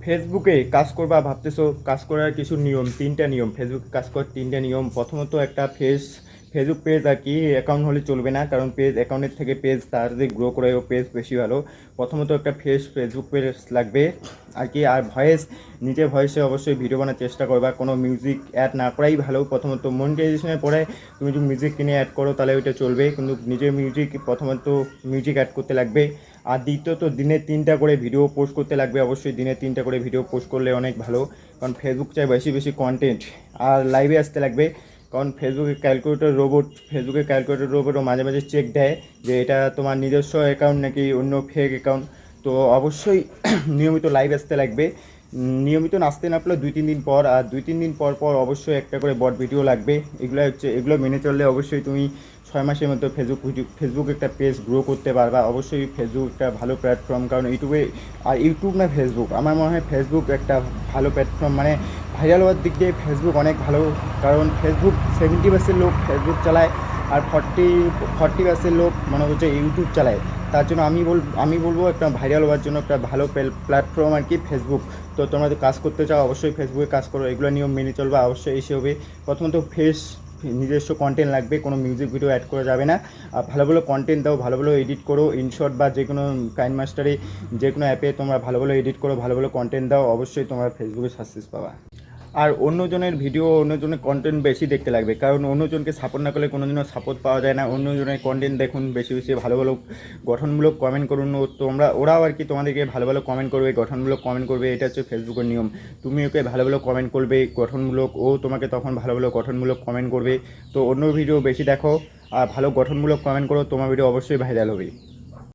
ফেসবুকে কাজ করবা ভাবতেছো, কাজ করার কিছু নিয়ম, তিনটা নিয়ম। ফেসবুকে কাজ করার তিনটা নিয়ম। প্রথমত একটা ফেসবুক পেজ আর কি অ্যাকাউন্ট হলে চলবে না, কারণ পেজ অ্যাকাউন্টের থেকে পেজ তাড়াতাড়ি গ্রো করে ও পেজ বেশি ভালো। প্রথমত একটা ফেসবুক পেজ লাগবে আর কি। আর ভয়েস, নিজের ভয়েসে অবশ্যই ভিডিও বানার চেষ্টা করবা, কোনো মিউজিক অ্যাড না করাই ভালো। প্রথমত মনিটাইজেশনের পরে তুমি যদি মিউজিক কিনে অ্যাড করো তাহলে ওইটা চলবে, কিন্তু নিজের প্রথমত মিউজিক অ্যাড করতে লাগবে। আর দ্বিতীয়ত দিনে 3টা করে ভিডিও পোস্ট করতে লাগবে, অবশ্যই দিনে 3টা করে ভিডিও পোস্ট করলে অনেক ভালো, কারণ ফেসবুক চাই বেশি বেশি কন্টেন্ট। আর লাইভে আসতে লাগবে, কারণ ফেসবুকের ক্যালকুলেটর রোবটও মাঝে মাঝে চেক দেয় যে এটা তোমার নিজস্ব অ্যাকাউন্ট নাকি অন্য ফেক অ্যাকাউন্ট। তো অবশ্যই নিয়মিত লাইভ আসতে লাগবে। নিয়মিত নাচতে না পারলে 2-3 দিন পর, আর 2-3 দিন পর পর অবশ্যই একটা করে বট ভিডিও লাগবে। এগুলো মেনে চললে অবশ্যই তুমি 6 মাসের মধ্যে ফেসবুক একটা পেজ গ্রো করতে পারবা। অবশ্যই ফেসবুক একটা ভালো প্ল্যাটফর্ম, কারণ ইউটিউব না ফেসবুক, আমার মনে হয় ফেসবুক একটা ভালো প্ল্যাটফর্ম। মানে ভাইরাল হওয়ার দিক দিয়ে ফেসবুক অনেক ভালো, কারণ ফেসবুক 70% লোক ফেসবুক চালায়, আর 40% লোক মনে হচ্ছে ইউটিউব চালায়। তার জন্য আমি বলবো একটা ভাইরাল হওয়ার জন্য একটা ভালো প্ল্যাটফর্ম আর কি ফেসবুক। তো তোমরা যদি কাজ করতে চাও অবশ্যই ফেসবুকে কাজ করো, এগুলো নিয়ম মেনে চলবা, অবশ্যই এসে হবে। প্রথমত নিজস্ব কন্টেন্ট লাগবে, কোনো মিউজিক ভিডিও অ্যাড করা যাবে না। আর ভালো ভালো কন্টেন্ট দাও, ভালো ভালো এডিট করো, ইনশর্ট বা যে কোনো কাইনমাস্টারে যে কোনো অ্যাপে তোমরা ভালো ভালো এডিট করো, ভালো ভালো কন্টেন্ট দাও, অবশ্যই তোমরা ফেসবুকে সাকসেস পাবা। আর অন্যজনের ভিডিও, অন্যজনের কন্টেন্ট বেশি দেখতে লাগবে, কারণ অন্যজনকে সাপোর্ট না করলে কোনোদিনও সাপোর্ট পাওয়া যায় না। অন্যজনের কন্টেন্ট দেখুন, বেশি বেশি ভালো ভালো গঠনমূলক কমেন্ট করুন, ওরাও আর কি তোমাদেরকে ভালো ভালো কমেন্ট করবে, গঠনমূলক কমেন্ট করবে। এটা হচ্ছে ফেসবুকের নিয়ম। তুমি ওকে ভালো ভালো কমেন্ট করবে গঠনমূলক, ও তোমাকে তখন ভালো ভালো গঠনমূলক কমেন্ট করবে। তো অন্য ভিডিও বেশি দেখো আর ভালো গঠনমূলক কমেন্ট করো, তোমার ভিডিও অবশ্যই ভাইরাল হবে।